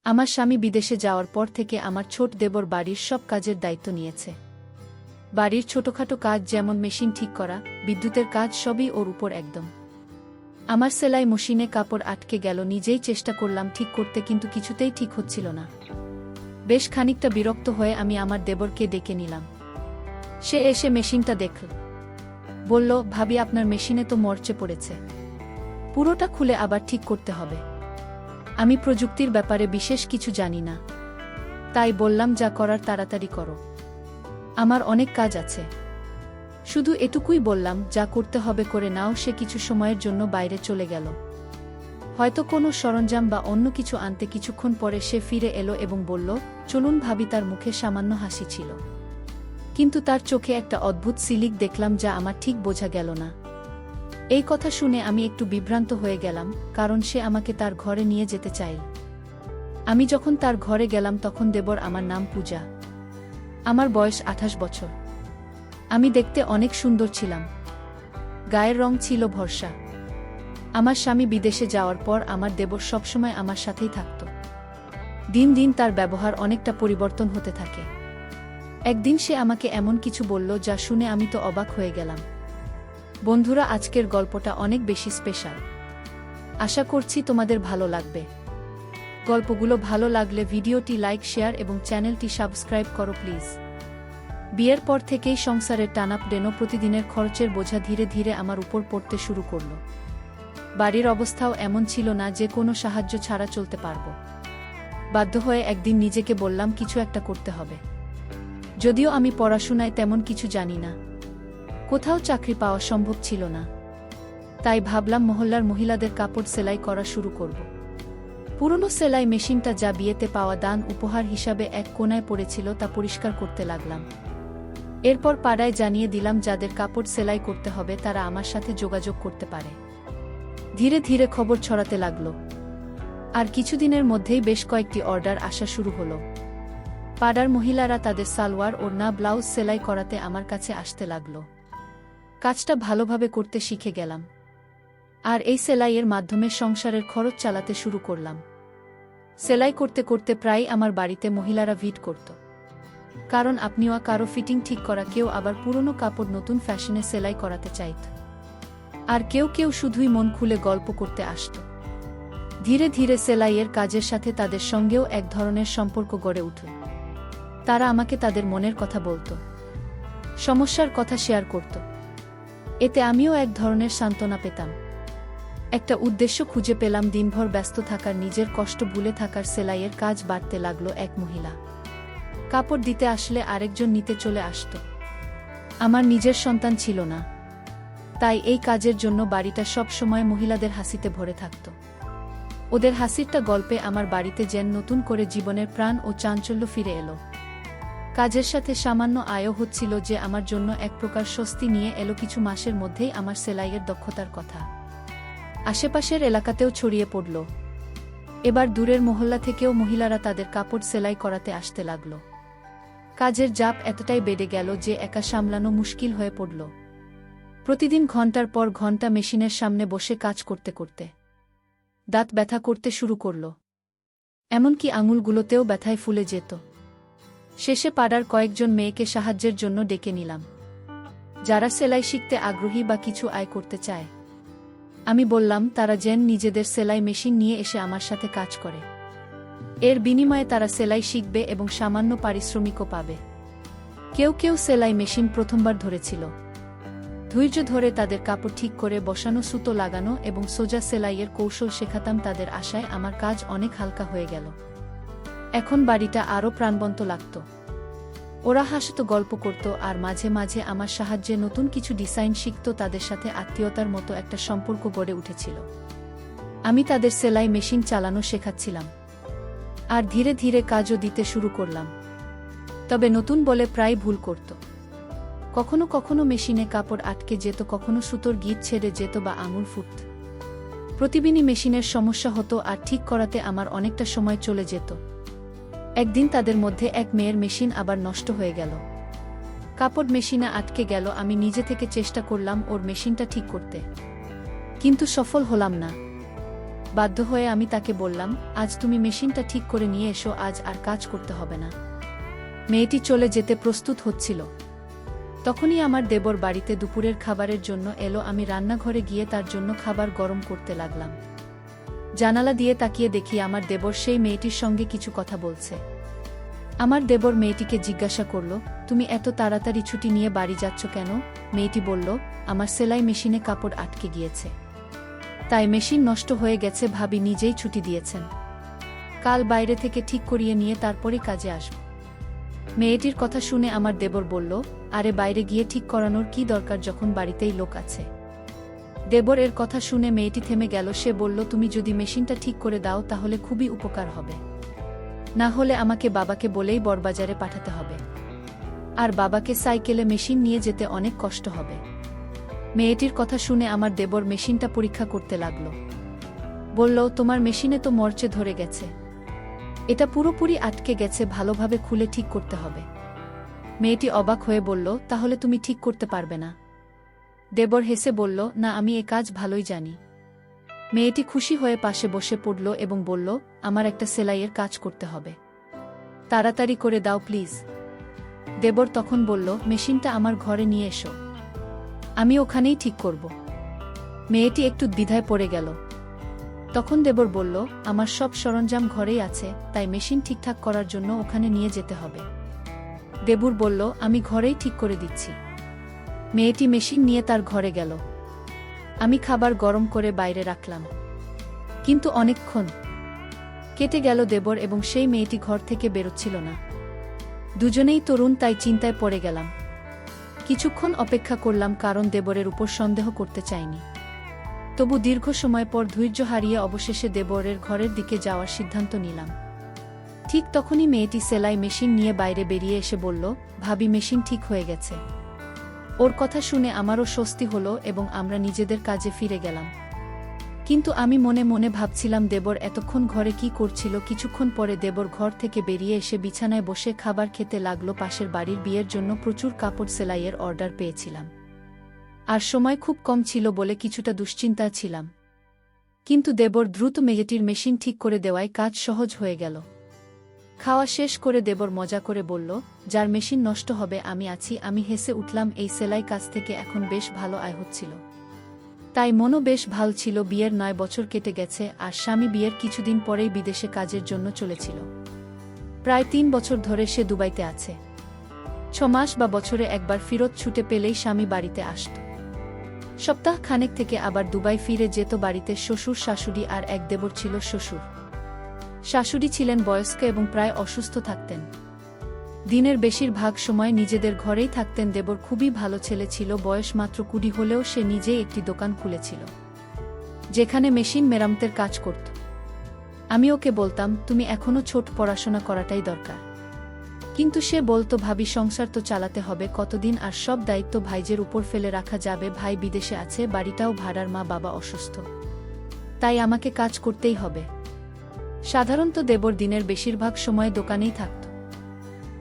আমার স্বামী বিদেশে যাওয়ার পর থেকে আমার ছোট দেবর বাড়ির সব কাজের দায়িত্ব নিয়েছে। বাড়ির ছোটখাটো কাজ যেমন মেশিন ঠিক করা, বিদ্যুতের কাজ সবই ওর উপর একদম। আমার সেলাই মেশিনে কাপড় আটকে গেল, নিজেই চেষ্টা করলাম ঠিক করতে, কিন্তু কিছুতেই ঠিক হচ্ছিল না। বেশ খানিকটা বিরক্ত হয়ে আমি আমার দেবরকে ডেকে নিলাম। সে এসে মেশিনটা দেখল, বলল, ভাবি আপনার মেশিনে তো মরচে পড়েছে, পুরোটা খুলে আবার ঠিক করতে হবে। আমি প্রযুক্তির ব্যাপারে বিশেষ কিছু জানি না, তাই বললাম যা করার তাড়াতাড়ি করো, আমার অনেক কাজ আছে। শুধু এটুকুই বললাম, যা করতে হবে করে নাও। সে কিছু সময়ের জন্য বাইরে চলে গেল, হয়তো কোনো সরঞ্জাম বা অন্য কিছু আনতে। কিছুক্ষণ পরে সে ফিরে এলো এবং বলল, চলুন ভাবি। তার মুখে সামান্য হাসি ছিল, কিন্তু তার চোখে একটা অদ্ভুত সিলিক দেখলাম যা আমার ঠিক বোঝা গেল না। এই কথা শুনে আমি একটু বিভ্রান্ত হয়ে গেলাম, কারণ সে আমাকে তার ঘরে নিয়ে যেতে চাইল। আমি যখন তার ঘরে গেলাম তখন দেবর আমার নাম পূজা। আমার বয়স 28 বছর। আমি দেখতে অনেক সুন্দর ছিলাম, গায়ের রং ছিল ভরসা। আমার স্বামী বিদেশে যাওয়ার পর আমার দেবর সবসময় আমার সাথেই থাকত। দিন দিন তার ব্যবহার অনেকটা পরিবর্তন হতে থাকে। একদিন সে আমাকে এমন কিছু বলল যা শুনে আমি তো অবাক হয়ে গেলাম। বন্ধুরা, আজকের গল্পটা অনেক বেশি স্পেশাল। আশা করছি তোমাদের ভালো লাগবে। গল্পগুলো ভালো লাগলে ভিডিওটি লাইক, শেয়ার এবং চ্যানেলটি সাবস্ক্রাইব করো প্লিজ। বিয়ের পর থেকেই সংসারের টানাপোড়েনো, প্রতিদিনের খরচের বোঝা ধীরে ধীরে আমার উপর পড়তে শুরু করল। বাড়ির অবস্থাও এমন ছিল না যে কোনো সাহায্য ছাড়া চলতে পারব। বাধ্য হয়ে একদিন নিজেকে বললাম, কিছু একটা করতে হবে। যদিও আমি পড়াশোনায় তেমন কিছু জানি না, কোথাও চাকরি পাওয়া সম্ভব ছিল না, তাই ভাবলাম মহল্লার মহিলাদের কাপড় সেলাই করা শুরু করব। পুরনো সেলাই মেশিনটা যা বিয়েতে পাওয়া দান উপহার হিসাবে এক কোণায় পড়েছিল তা পরিষ্কার করতে লাগলাম। এরপর পাড়ায় জানিয়ে দিলাম, যাদের কাপড় সেলাই করতে হবে তারা আমার সাথে যোগাযোগ করতে পারে। ধীরে ধীরে খবর ছড়াতে লাগল, আর কিছুদিনের মধ্যেই বেশ কয়েকটি অর্ডার আসা শুরু হলো। পাড়ার মহিলারা তাদের সালোয়ার, ওড়না, ব্লাউজ সেলাই করাতে আমার কাছে আসতে লাগল। কাজটা ভালোভাবে করতে শিখে গেলাম, আর এই সেলাইয়ের মাধ্যমে সংসারের খরচ চালাতে শুরু করলাম। সেলাই করতে করতে প্রায় আমার বাড়িতে মহিলারা ভিড় করত, কারণ আপনিও কারো ফিটিং ঠিক করা, কেউ আবার পুরনো কাপড় নতুন ফ্যাশনে সেলাই করাতে চাইত, আর কেউ কেউ শুধুই মন খুলে গল্প করতে আসত। ধীরে ধীরে সেলাইয়ের কাজের সাথে তাদের সঙ্গেও এক ধরনের সম্পর্ক গড়ে উঠল। তারা আমাকে তাদের মনের কথা বলত, সমস্যার কথা শেয়ার করত। এতে আমিও এক ধরনের সান্ত্বনা পেতাম। একটা উদ্দেশ্য খুঁজে পেলাম, দিনভর ব্যস্ত থাকার, নিজের কষ্ট ভুলে থাকার। সেলাইয়ের কাজ বাড়তে লাগলো। এক মহিলা কাপড় দিতে আসলে আরেকজন নিতে চলে আসত। আমার নিজের সন্তান ছিল না, তাই এই কাজের জন্য বাড়িটা সব সময় মহিলাদের হাসিতে ভরে থাকত। ওদের হাসিরটা গল্পে আমার বাড়িতে যেন নতুন করে জীবনের প্রাণ ও চাঞ্চল্য ফিরে এলো। কাজের সাথে সামান্য আয়ও হচ্ছিল, যে আমার জন্য এক প্রকার স্বস্তি নিয়ে এলো। কিছু মাসের মধ্যেই আমার সেলাইয়ের দক্ষতার কথা আশেপাশের এলাকাতেও ছড়িয়ে পড়ল। এবার দূরের মহল্লা থেকেও মহিলারা তাদের কাপড় সেলাই করাতে আসতে লাগল। কাজের চাপ এতটাই বেড়ে গেল যে একা সামলানো মুশকিল হয়ে পড়ল। প্রতিদিন ঘন্টার পর ঘন্টা মেশিনের সামনে বসে কাজ করতে করতে দাঁত ব্যথা করতে শুরু করল, এমনকি আঙুলগুলোতেও ব্যথায় ফুলে যেত। শেষে পাড়ার কয়েকজন মেয়েকে সাহায্যের জন্য ডেকে নিলাম, যারা সেলাই শিখতে আগ্রহী বা কিছু আয় করতে চায়। আমি বললাম তারা যেন নিজেদের সেলাই মেশিন নিয়ে এসে আমার সাথে কাজ করে। এর বিনিময়ে তারা সেলাই শিখবে এবং সামান্য পারিশ্রমিকও পাবে। কেউ কেউ সেলাই মেশিন প্রথমবার ধরেছিল। ধৈর্য ধরে তাদের কাপড় ঠিক করে বসানো, সুতো লাগানো এবং সোজা সেলাইয়ের কৌশল শেখাতাম তাদের। আশায় আমার কাজ অনেক হালকা হয়ে গেল। এখন বাড়িটা আরও প্রাণবন্ত লাগত। ওরা হাসত, গল্প করত, আর মাঝে মাঝে আমার সাহায্যে নতুন কিছু ডিজাইন শিখত। তাদের সাথে আত্মীয়তার মতো একটা সম্পর্ক গড়ে উঠেছিল। আমি তাদের সেলাই মেশিন চালানো শেখাচ্ছিলাম, আর ধীরে ধীরে কাজও দিতে শুরু করলাম। তবে নতুন বলে প্রায় ভুল করত। কখনো কখনো মেশিনে কাপড় আটকে যেত, কখনো সুতোর গিঁট ছেড়ে যেত বা আঙুল ফুট। প্রতিদিনই মেশিনের সমস্যা হতো, আর ঠিক করাতে আমার অনেকটা সময় চলে যেত। একদিন তাদের মধ্যে এক মেয়ের মেশিন আবার নষ্ট হয়ে গেল। কাপড় মেশিনে আটকে গেল। আমি নিজে থেকে চেষ্টা করলাম ওর মেশিনটা ঠিক করতে, কিন্তু সফল হলাম না। বাধ্য হয়ে আমি তাকে বললাম, আজ তুমি মেশিনটা ঠিক করে নিয়ে এসো, আজ আর কাজ করতে হবে না। মেয়েটি চলে যেতে প্রস্তুত হচ্ছিল। তখনই আমার দেবর বাড়িতে দুপুরের খাবারের জন্য এলো। আমি রান্নাঘরে গিয়ে তার জন্য খাবার গরম করতে লাগলাম। জানালা দিয়ে তাকিয়ে দেখি আমার দেবর সেই মেয়েটির সঙ্গে কিছু কথা বলছে। আমার দেবর মেয়েটিকে জিজ্ঞাসা করল, তুমি এত তাড়াতাড়ি ছুটি নিয়ে বাড়ি যাচ্ছ কেন? মেয়েটি বলল, আমার সেলাই মেশিনে কাপড় আটকে গিয়েছে, তাই মেশিন নষ্ট হয়ে গেছে, ভাবি নিজেই ছুটি দিয়েছেন। কাল বাইরে থেকে ঠিক করিয়ে নিয়ে তারপরই কাজে আসব। মেয়েটির কথা শুনে আমার দেবর বলল, আরে বাইরে গিয়ে ঠিক করানোর কি দরকার যখন বাড়িতেই লোক আছে। দেবর এর কথা শুনে মেয়েটি থেমে গেল। সে বলল, তুমি যদি মেশিনটা ঠিক করে দাও তাহলে খুবই উপকার হবে, না হলে আমাকে বাবাকে বলেই বড়বাজারে পাঠাতে হবে, আর বাবাকে সাইকেলে মেশিন নিয়ে যেতে অনেক কষ্ট হবে। মেয়েটির কথা শুনে আমার দেবর মেশিনটা পরীক্ষা করতে লাগল। বলল, তোমার মেশিনে তো মরচে ধরে গেছে, এটা পুরোপুরি আটকে গেছে, ভালোভাবে খুলে ঠিক করতে হবে। মেয়েটি অবাক হয়ে বলল, তাহলে তুমি ঠিক করতে পারবে না? দেবর হেসে বলল, না, আমি এ কাজ ভালোই জানি। মেয়েটি খুশি হয়ে পাশে বসে পড়ল এবং বলল, আমার একটা সেলাইয়ের কাজ করতে হবে, তাড়াতাড়ি করে দাও প্লিজ। দেবর তখন বলল, মেশিনটা আমার ঘরে নিয়ে এসো, আমি ওখানেই ঠিক করব। মেয়েটি একটু দ্বিধায় পড়ে গেল। তখন দেবর বলল, আমার সব সরঞ্জাম ঘরেই আছে, তাই মেশিন ঠিকঠাক করার জন্য ওখানে নিয়ে যেতে হবে। দেবর বলল, আমি ঘরেই ঠিক করে দিচ্ছি। মেয়েটি মেশিন নিয়ে তার ঘরে গেল। আমি খাবার গরম করে বাইরে রাখলাম, কিন্তু অনেকক্ষণ কেটে গেল। দেবর এবং সেই মেয়েটি ঘর থেকে বেরোচ্ছিল না। দুজনেই তরুণ, তাই চিন্তায় পড়ে গেলাম। কিছুক্ষণ অপেক্ষা করলাম, কারণ দেবরের উপর সন্দেহ করতে চাইনি। তবু দীর্ঘ সময় পর ধৈর্য হারিয়ে অবশেষে দেবরের ঘরের দিকে যাওয়ার সিদ্ধান্ত নিলাম। ঠিক তখনই মেয়েটি সেলাই মেশিন নিয়ে বাইরে বেরিয়ে এসে বলল, ভাবি, মেশিন ঠিক হয়ে গেছে। ওর কথা শুনে আমারও স্বস্তি হলো এবং আমরা নিজেদের কাজে ফিরে গেলাম। কিন্তু আমি মনে মনে ভাবছিলাম, দেবর এতক্ষণ ঘরে কি করছিল। কিছুক্ষণ পরে দেবর ঘর থেকে বেরিয়ে এসে বিছানায় বসে খাবার খেতে লাগলো। পাশের বাড়ির বিয়ের জন্য প্রচুর কাপড় সেলাইয়ের অর্ডার পেয়েছিলাম, আর সময় খুব কম ছিল বলে কিছুটা দুশ্চিন্তা ছিলাম। কিন্তু দেবর দ্রুত মেয়েটির মেশিন ঠিক করে দেওয়ায় কাজ সহজ হয়ে গেল। খাওয়া শেষ করে দেবর মজা করে বলল, যার মেশিন নষ্ট হবে আমি আছি। আমি হেসে উঠলাম। এই সেলাই কাজ থেকে এখন বেশ ভালো আয় হচ্ছিল, তাই মনও বেশ ভালো ছিল। বিয়ের 9 বছর কেটে গেছে, আর স্বামী বিয়ের কিছুদিন পরেই বিদেশে কাজের জন্য চলেছিল। প্রায় 3 বছর ধরে সে দুবাইতে আছে। 6 মাস বা বছরে একবার ফিরত ছুটে পেলেই স্বামী বাড়িতে আসত। সপ্তাহ খানেক থেকে আবার দুবাই ফিরে যেত। বাড়িতে শ্বশুর শাশুড়ি আর এক দেবর ছিল। শ্বশুর শাশুড়ি ছিলেন বয়স্ক এবং প্রায় অসুস্থ থাকতেন। দিনের বেশিরভাগ সময় নিজেদের ঘরেই থাকতেন। দেবর খুবই ভালো ছেলে ছিল। বয়স মাত্র 20 হলেও সে নিজেই একটি দোকান খুলেছিল, যেখানে মেশিন মেরামতের কাজ করত। আমি ওকে বলতাম, তুমি এখনো ছোট, পড়াশোনা করাটাই দরকার। কিন্তু সে বলতো, ভাবি, সংসার তো চালাতে হবে কতদিন, আর সব দায়িত্ব ভাইজের উপর ফেলে রাখা যাবে? ভাই বিদেশে আছে, বাড়িটাও ভাড়ার, মা বাবা অসুস্থ, তাই আমাকে কাজ করতেই হবে। সাধারণত দেবর দিনের বেশিরভাগ সময় দোকানেই থাকত,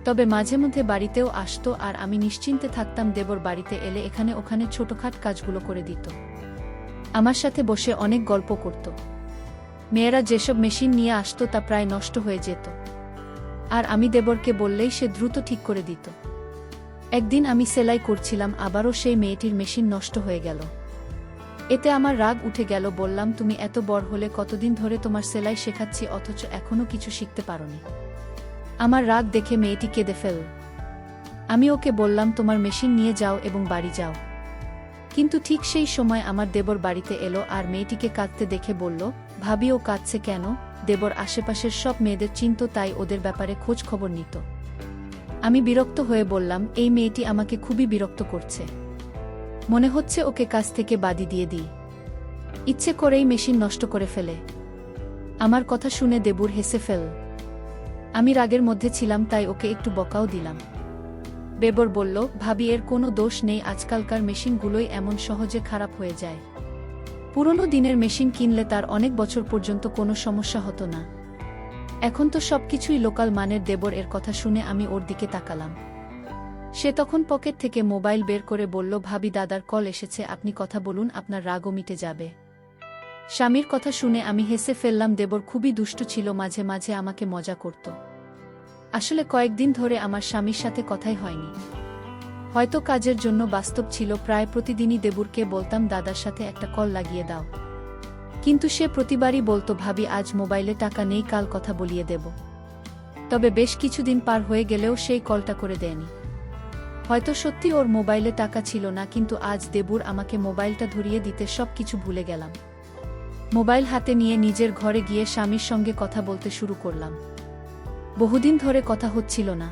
তবে মাঝে মধ্যে বাড়িতেও আসত, আর আমি নিশ্চিন্তে থাকতাম। দেবর বাড়িতে এলে এখানে ওখানে ছোটখাট কাজগুলো করে দিত। আমার সাথে বসে অনেক গল্প করত। মেয়েরা যেসব মেশিন নিয়ে আসত তা প্রায় নষ্ট হয়ে যেত, আর আমি দেবরকে বললেই সে দ্রুত ঠিক করে দিত। একদিন আমি সেলাই করছিলাম, আবারও সেই মেয়েটির মেশিন নষ্ট হয়ে গেল। এতে আমার রাগ উঠে গেল। বললাম, তুমি এত বড় হলে, কতদিন ধরে তোমার সেলাই শেখাচ্ছি, অথচ এখনো কিছু শিখতে পারোনি। আমার রাগ দেখে মেয়েটি কেঁদে ফেলল। আমি ওকে বললাম, তোমার মেশিন নিয়ে যাও এবং বাড়ি যাও। কিন্তু ঠিক সেই সময় আমার দেবর বাড়িতে এলো আর মেয়েটিকে কাঁদতে দেখে বলল, ভাবি, ও কাঁদছে কেন? দেবর আশেপাশের সব মেয়েদের চিনত, তাই ওদের ব্যাপারে খোঁজ খবর নিত। আমি বিরক্ত হয়ে বললাম, এই মেয়েটি আমাকে খুবই বিরক্ত করছে। মনে হচ্ছে ওকে কাজ থেকে বাদি দিয়ে দিই, ইচ্ছে করেই মেশিন নষ্ট করে ফেলে। আমার কথা শুনে দেবর হেসে ফেল। আমি রাগের মধ্যে ছিলাম, তাই ওকে একটু বকাও দিলাম। দেবর বলল, ভাবি, এর কোনো দোষ নেই, আজকালকার মেশিনগুলোই এমন সহজে খারাপ হয়ে যায়। পুরনো দিনের মেশিন কিনলে তার অনেক বছর পর্যন্ত কোনো সমস্যা হতো না। এখন তো সবকিছুই লোকাল মানের। দেবর এর কথা শুনে আমি ওর দিকে তাকালাম। সে তখন পকেট থেকে মোবাইল বের করে বলল, ভাবি, দাদার কল এসেছে, আপনি কথা বলুন, আপনার রাগও মিটে যাবে। স্বামীর কথা শুনে আমি হেসে ফেললাম। দেবর খুবই দুষ্ট ছিল, মাঝে মাঝে আমাকে মজা করত। আসলে কয়েকদিন ধরে আমার স্বামীর সাথে কথাই হয়নি। হয়তো কাজের জন্য বাস্তব ছিল। প্রায় প্রতিদিনই দেবরকে বলতাম দাদার সাথে একটা কল লাগিয়ে দাও, কিন্তু সে প্রতিবারই বলতো ভাবি আজ মোবাইলে টাকা নেই, কাল কথা বলিয়ে দেব। তবে বেশ কিছুদিন পার হয়ে গেলেও সেই কলটা করে দেয়নি। হয়তো সত্যি ওর মোবাইলে টাকা ছিল না, কিন্তু আজ দেবুর আমাকে মোবাইলটা ধরিয়ে দিতে সবকিছু ভুলে গেলাম। মোবাইল হাতে নিয়ে নিজের ঘরে গিয়ে স্বামীর সঙ্গে কথা বলতে শুরু করলাম। বহুদিন ধরে কথা হচ্ছিল না,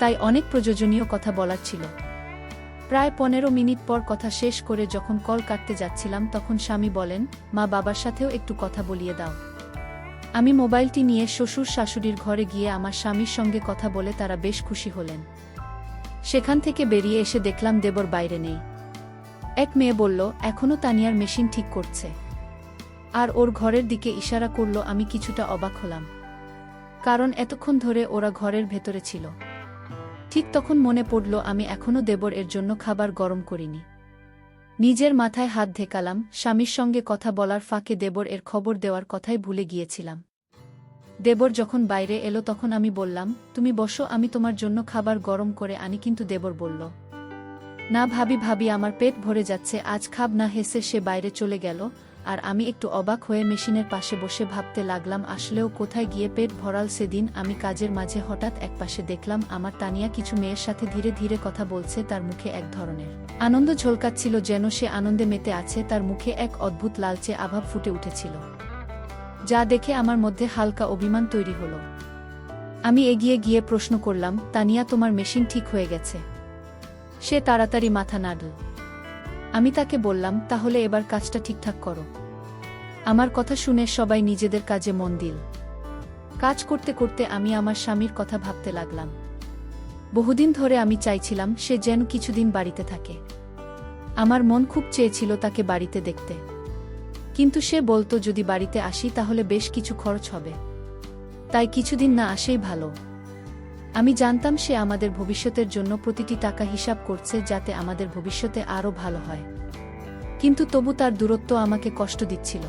তাই অনেক প্রয়োজনীয় কথা বলার ছিল। প্রায় 15 মিনিট পর কথা শেষ করে যখন কল কাটতে যাচ্ছিলাম, তখন স্বামী বলেন, মা বাবার সাথেও একটু কথা বলিয়ে দাও। আমি মোবাইলটি নিয়ে শ্বশুর শাশুড়ির ঘরে গিয়ে আমার স্বামীর সঙ্গে কথা বলে তারা বেশ খুশি হলেন। সেখান থেকে বেরিয়ে এসে দেখলাম দেবর বাইরে নেই। এক মেয়ে বলল এখনও তানিয়ার মেশিন ঠিক করছে, আর ওর ঘরের দিকে ইশারা করল। আমি কিছুটা অবাক হলাম, কারণ এতক্ষণ ধরে ওরা ঘরের ভেতরে ছিল। ঠিক তখন মনে পড়ল আমি এখনও দেবর এর জন্য খাবার গরম করিনি। নিজের মাথায় হাত ঢেকালাম। স্বামীর সঙ্গে কথা বলার ফাঁকে দেবর এর খবর দেওয়ার কথাই ভুলে গিয়েছিলাম। দেবর যখন বাইরে এলো তখন আমি বললাম, তুমি বসো, আমি তোমার জন্য খাবার গরম করে আনি। কিন্তু দেবর বলল, না ভাবি আমার পেট ভরে যাচ্ছে, আজ খাব না। হেসে সে বাইরে চলে গেল, আর আমি একটু অবাক হয়ে মেশিনের পাশে বসে ভাবতে লাগলাম আসলেও কোথায় গিয়ে পেট ভরাল। সেদিন আমি কাজের মাঝে হঠাৎ একপাশে দেখলাম আমার তানিয়া কিছু মেয়ের সাথে ধীরে ধীরে কথা বলছে। তার মুখে এক ধরনের আনন্দ ঝলকাচ্ছিল, যেন সে আনন্দে মেতে আছে। তার মুখে এক অদ্ভুত লালচে আভা ফুটে উঠেছিল, যা দেখে আমার মধ্যে হালকা অভিমান তৈরি হলো। আমি এগিয়ে গিয়ে প্রশ্ন করলাম, তানিয়া তোমার মেশিন ঠিক হয়ে গেছে? সে তাড়াতাড়ি মাথা নাড়ল। আমি তাকে বললাম, তাহলে এবার কাজটা ঠিকঠাক করো। আমার কথা শুনে সবাই নিজেদের কাজে মন দিল। কাজ করতে করতে আমি আমার স্বামীর কথা ভাবতে লাগলাম। বহুদিন ধরে আমি চাইছিলাম সে যেন কিছুদিন বাড়িতে থাকে। আমার মন খুব চেয়েছিল তাকে বাড়িতে দেখতে, কিন্তু সে বলতো যদি বাড়িতে আসি তাহলে বেশ কিছু খরচ হবে, তাই কিছুদিন না আসেই ভালো। আমি জানতাম সে আমাদের ভবিষ্যতের জন্য প্রতিটি টাকা হিসাব করছে, যাতে আমাদের ভবিষ্যতে আরও ভালো হয়। কিন্তু তবু তার দূরত্ব আমাকে কষ্ট দিচ্ছিল।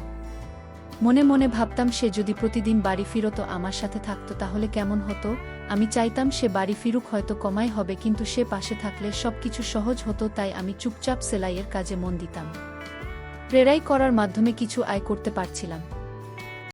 মনে মনে ভাবতাম সে যদি প্রতিদিন বাড়ি ফিরত, আমার সাথে থাকতো, তাহলে কেমন হতো। আমি চাইতাম সে বাড়ি ফিরুক, হয়তো কমাই হবে, কিন্তু সে পাশে থাকলে সবকিছু সহজ হতো। তাই আমি চুপচাপ সেলাইয়ের কাজে মন দিতাম। প্রেরাই করার মাধ্যমে কিছু আয় করতে পারছিলাম।